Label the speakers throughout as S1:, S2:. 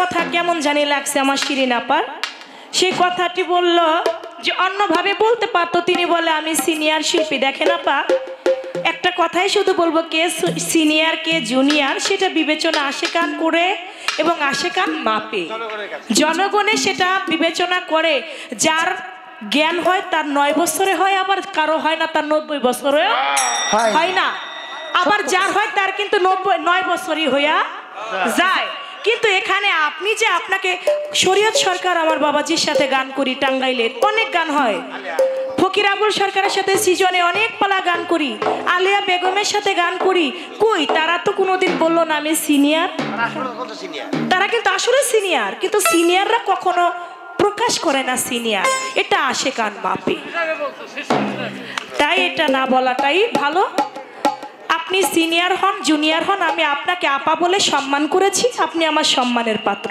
S1: কথা কেমন জানি লাগছে আমার শিরিন আপার। সেই কথাটি বলল যে অন্যভাবে বলতে পারতো, তিনি বলে আমি সিনিয়র শিল্পী। দেখেন আপা, একটা কথাই শুধু বলবো, কে সিনিয়র কে জুনিয়র সেটা বিবেচনা আশেকান করে এবং আশেকান মাপে, জনগণে সেটা বিবেচনা করে। যার জ্ঞান হয় তার 9 বছরে হয়, আবার কারো হয় না তার 90 বছরে হয় না, আবার যার হয় তার কিন্তু 9 বছরই হইয়া যায়। কিন্তু এখানে আপনি যে আপনাকে শরীয়ত সরকার আমার বাবাজির সাথে গান করি, টাঙ্গাইলের অনেক গান হয়, ফকির আবুল সরকারের সাথে সিজনে অনেক পালা গান করি, আলিয়া বেগমের সাথে গান করি, কই তারা তো কোনোদিন বললো না আমি সিনিয়র। তারা কিন্তু আসলে সিনিয়র, কিন্তু সিনিয়ররা কখনো প্রকাশ করে না সিনিয়র, এটা আসে কান মাপে, তাই এটা না বলাটাই ভালো। আপনি সিনিয়র হন জুনিয়র হন, আমি আপনাকে আপা বলে সম্মান করেছি, আপনি আমার সম্মানের পাত্র।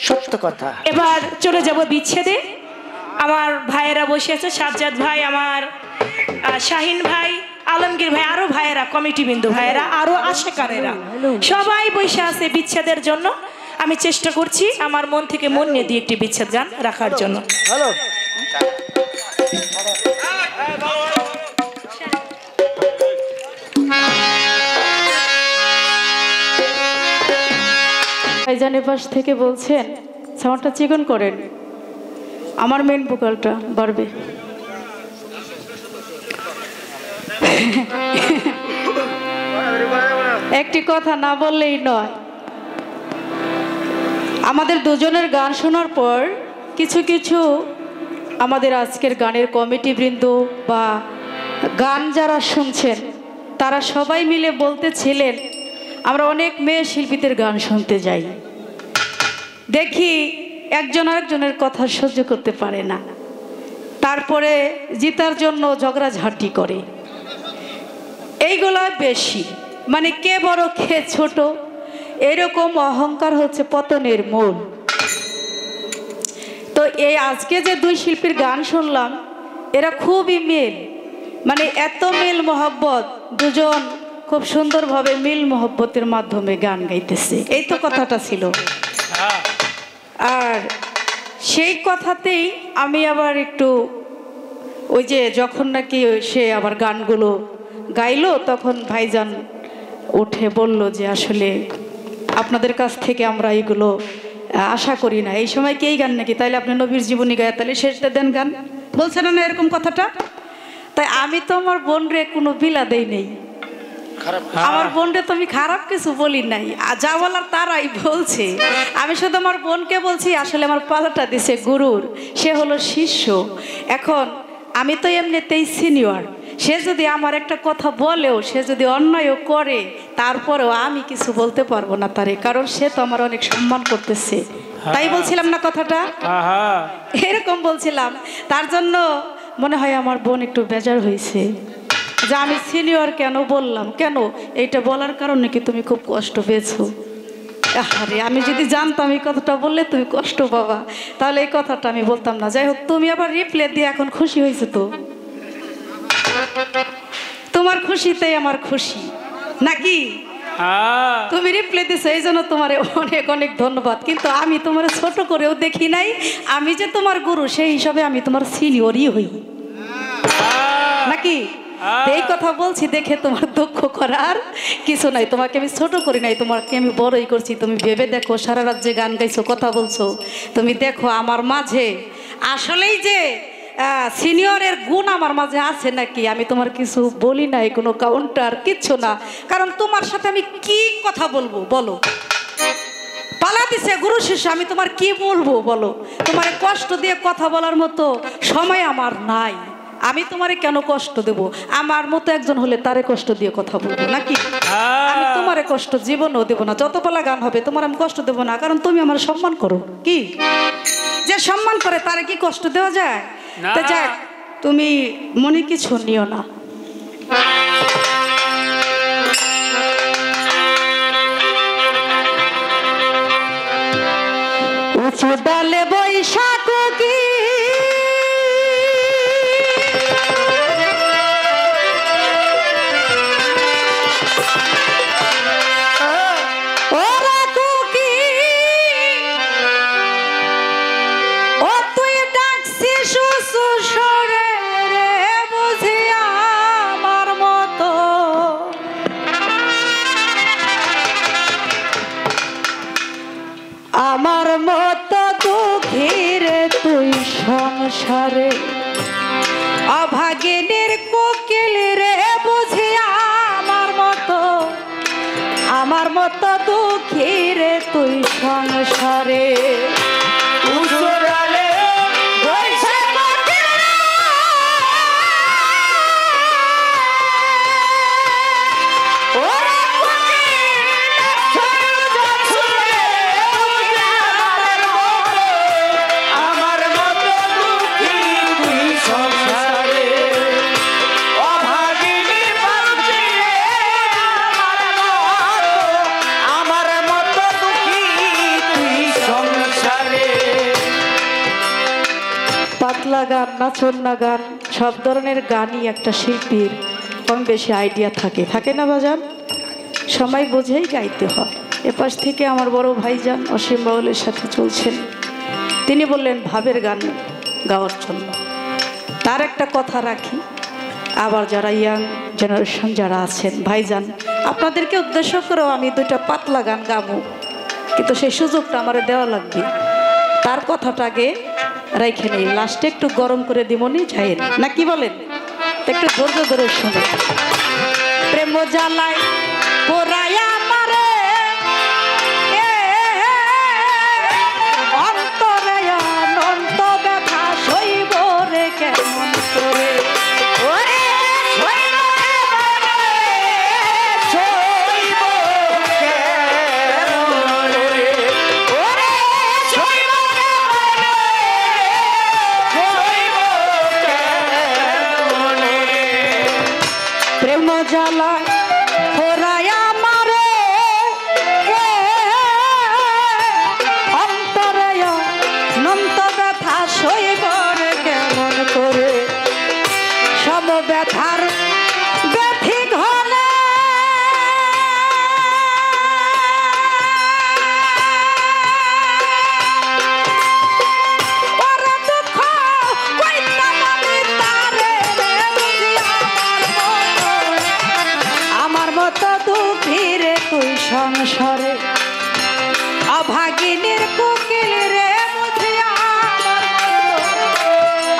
S2: সত্য কথা।
S1: এবার চলে যাব বিচ্ছেদে। আমার ভাইয়েরা বসে আছে, সাজ্জাদ ভাই, আমার শাহিন ভাই, আলমগীর ভাই, আরো ভাইয়েরা, কমিটি বিন্দু ভাইয়েরা, আরো আশেকানেরা সবাই বসে আছে বিচ্ছেদের জন্য। আমি চেষ্টা করছি আমার মন থেকে মন নিয়ে দিয়ে একটি বিচ্ছেদ গান রাখার জন্য।
S2: হ্যালো,
S3: ভাইজানের পাশ থেকে বলছেন সাউন্ডটা চিকন করেন, আমার মেন ভোকালটা বাড়বে। একটি কথা না বললেই নয়, আমাদের দুজনের গান শোনার পর কিছু কিছু আমাদের আজকের গানের কমিটি বৃন্দ বা গান যারা শুনছেন তারা সবাই মিলে বলতেছিলেন আমরা অনেক মেয়ে শিল্পীদের গান শুনতে যাই, দেখি একজন আরেকজনের কথা সহ্য করতে পারে না, তারপরে জিতার জন্য ঝগড়াঝাটি করে। এইগুলো বেশি, মানে কে বড় কে ছোট, এরকম অহংকার হচ্ছে পতনের মূল। তো এই আজকে যে দুই শিল্পীর গান শুনলাম এরা খুবই মিল, মানে এত মিল মহব্বত, দুজন খুব সুন্দরভাবে মিল মহব্বতের মাধ্যমে গান গাইতেছে, এই তো কথাটা ছিল। আর সেই কথাতেই আমি আবার একটু ওই যে যখন নাকি সে আবার গানগুলো গাইলো তখন ভাইজান উঠে বলল যে আসলে আপনাদের কাছ থেকে আমরা এগুলো আশা করি না, এই সময় কি এই গান নাকি, তাইলে আপনি নবীর জীবনী গায়ে তাহলে শেষটা দেন গান, বলছেন না এরকম কথাটা। তাই আমি তো আমার বোন রে কোনো বিলা দেই নেই, আমার বোনরে তো আমি খারাপ কিছু বলি নাই, যা বলার তারাই বলছে। আমি শুধু আমার বোনকে বলছি আসলে আমার পালাটা দিছে গুরুর, সে হলো শিষ্য। এখন আমি তো এমনিতেই সিনিয়র, সে যদি আমার একটা কথা বলেও সে যদি অন্যায়ও করে তারপরেও আমি কিছু বলতে পারবো না তারে, কারণ সে তো আমার অনেক সম্মান করতেছে। তাই বলছিলাম না কথাটা, এরকম বলছিলাম। তার জন্য মনে হয় আমার বোন একটু বেজার হয়েছে যে আমি সিনিয়র কেন বললাম, কেন এইটা বলার কারণে কি তুমি খুব কষ্ট পেয়েছো? আরে আমি যদি জানতাম এই কথাটা বললে তুমি কষ্ট পাবা তাহলে এই কথাটা আমি বলতাম না। যাই হোক, তুমি আবার রিপ্লে দিয়ে এখন খুশি হয়েছে, তো তোমার খুশিতেই আমার খুশি নাকি? তুমি রিপ্লে দিছো এই জন্য তোমার অনেক অনেক ধন্যবাদ। কিন্তু আমি তোমার ছোট করেও দেখি নাই, আমি যে তোমার গুরু সেই হিসাবে আমি তোমার সিনিয়রই হই নাকি? এই কথা বলছি দেখে তোমার দুঃখ করার কিছু নাই, তোমাকে আমি ছোট করি নাই, তোমাকে আমি বড়ই করছি। তুমি ভেবে দেখো, সারা রাত যে গান গাইছো, কথা বলছো, তুমি দেখো আমার মাঝে আসলেই যে সিনিয়রের গুণ আমার মাঝে আছে নাকি। আমি তোমার কিছু বলি নাই, কোনো কাউন্টার কিচ্ছু না, কারণ তোমার সাথে আমি কি কথা বলবো বলো? পালা দিছে গুরু শিষ্য, আমি তোমার কি বলবো বলো? তোমার কষ্ট দিয়ে কথা বলার মতো সময় আমার নাই, আমি তোমারে কেন কষ্ট দেব? আমার মতো একজন হলে তারে কষ্ট দিয়ে কথা বলবো নাকি? আমি তোমারে কষ্ট জীবনও দেব না, যত পালা গান হবে তোমার আমি কষ্ট দেব না, কারণ তুমি আমার সম্মান করো। কি যে সম্মান করে তারে কি কষ্ট দেওয়া যায়? তা যাক, তুমি মনে কিছু নিও না। উঁচু ডালে বৈশাখ কি ওরা কুকি আমার মতো দুঃখীর তুই সংসারে অভাগিনীর কোকিল রে বুঝি আমার মতো দুঃখীর তুই সংসারে পাতলা গান, নাচন্না গান, সব ধরনের গানই একটা শিল্পীর কম বেশি আইডিয়া থাকে না বাজান? সময় বুঝেই গাইতে হয়। এপাশ থেকে আমার বড় ভাইজান অসীম বাউলের সাথে চলছেন, তিনি বললেন ভাবের গান গাওয়ার জন্য। তার একটা কথা রাখি, আবার যারা ইয়াং জেনারেশন যারা আছেন ভাইজান, আপনাদেরকে উদ্দেশ্য করেও আমি দুইটা পাতলা গান গাবো, কিন্তু সেই সুযোগটা আমার দেওয়া লাগবে। তার কথাটা আগে রাইখে নেই, লাস্টে একটু গরম করে দিমনি যাইয়েন না, কি বলেন? একটু ধৈর্য ধরে শুনে। প্রেম জ্বালায় পোড়ায়া মারে অন্তরে অনন্ত ব্যথা সইব রে কেমন করে। প্রেম জ্বালায় পোড়ায়া মারে অন্তরে অনন্ত ব্যথা সইব রে কেমন করে। সব ব্যথার ব্যথি ঘনে তুই সংসারে অভাগিনীর কোকিল রে বুঝি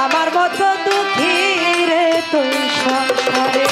S3: আমার মতো দুঃখী রে তুই সংসারে।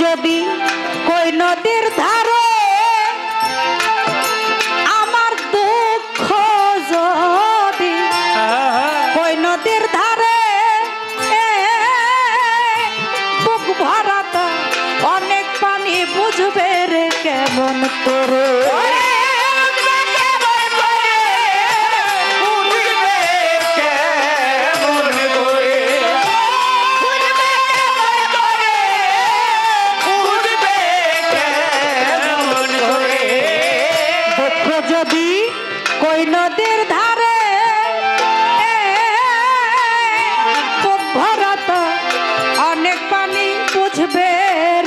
S3: যদি কই নদীর ধারে আমার দুঃখ যদি কই নদীর ধারে বুক ভরাটা অনেক পানি বুঝবে রে কেমন করে। যদি কই নদীর ধারে বুক ভরাটা অনেক পানি বুঝবে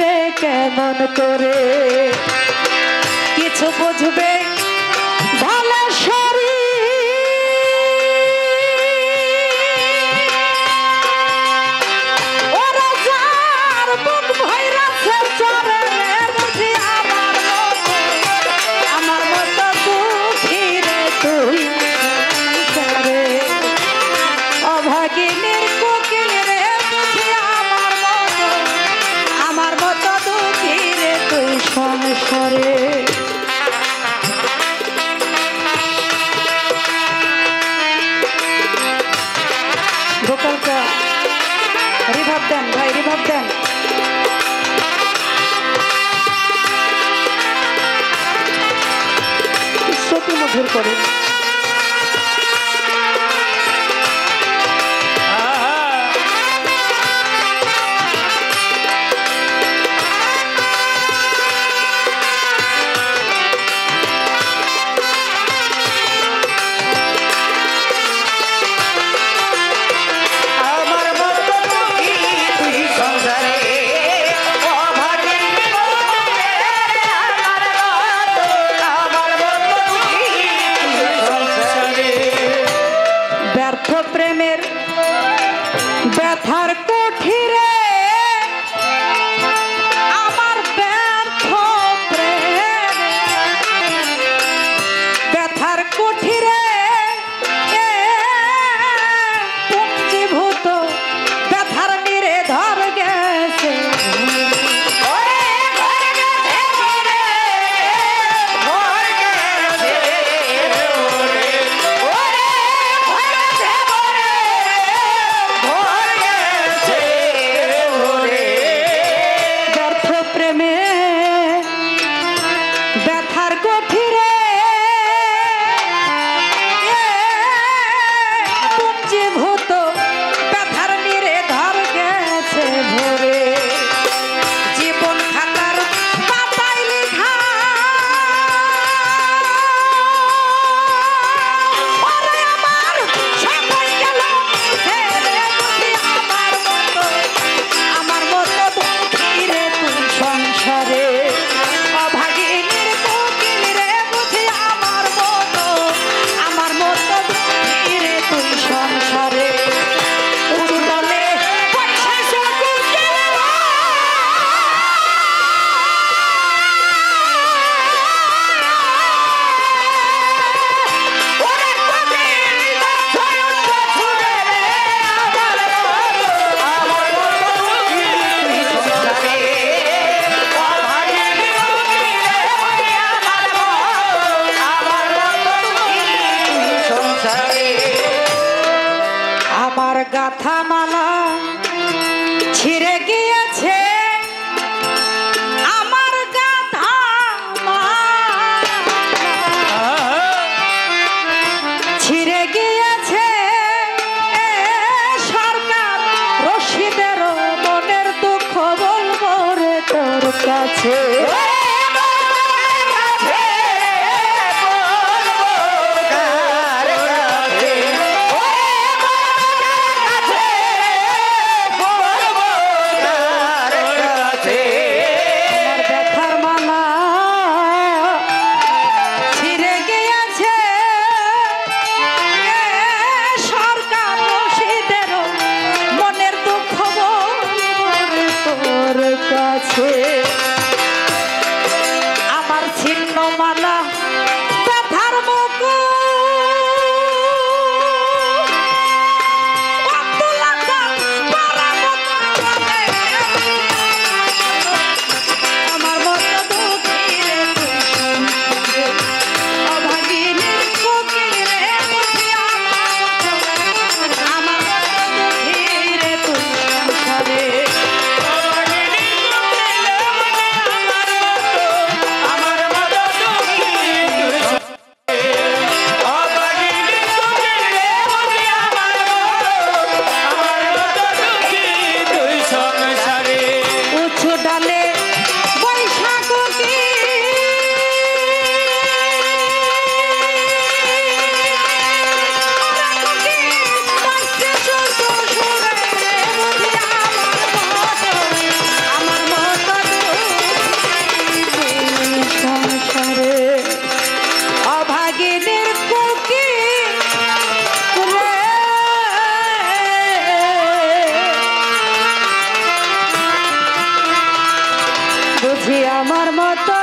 S3: রে কেমন করে। কিছু বুঝবে ভালো সংসারে। ভোকালটা রিভাব দেন ভাই, রিভাব দেন। মধুর করে। প্রেমের ব্যথার কুঠিরে আমার ব্যর্থ প্রেম, ব্যথার কুঠিরে পুঞ্জীভূত ব্যথার নিরে ধর গেছে। ব্যথার গঠিরে পুঞ্জীভূত ব্যথার নিরে ধর গেছে ভরে। জীবন খাতার পাতায় লেখা আমার সবাই গেল আমার মতো দুঃখীরে তুই সংসারে। আমার গাথা মালা ছিঁড়ে গিয়েছে, আমার গাথা ছিঁড়ে গিয়েছে। সরকার রশিদের মনের দুঃখ বলবো রে তোর কাছে। আমার ছিন্ন মালা ব্যথার মুকুট আমার মতো দুঃখীরে অভাগিনীর কুকিরে আমার মতো দুঃখীরে তুই সংসারে। বুঝি আমার মতো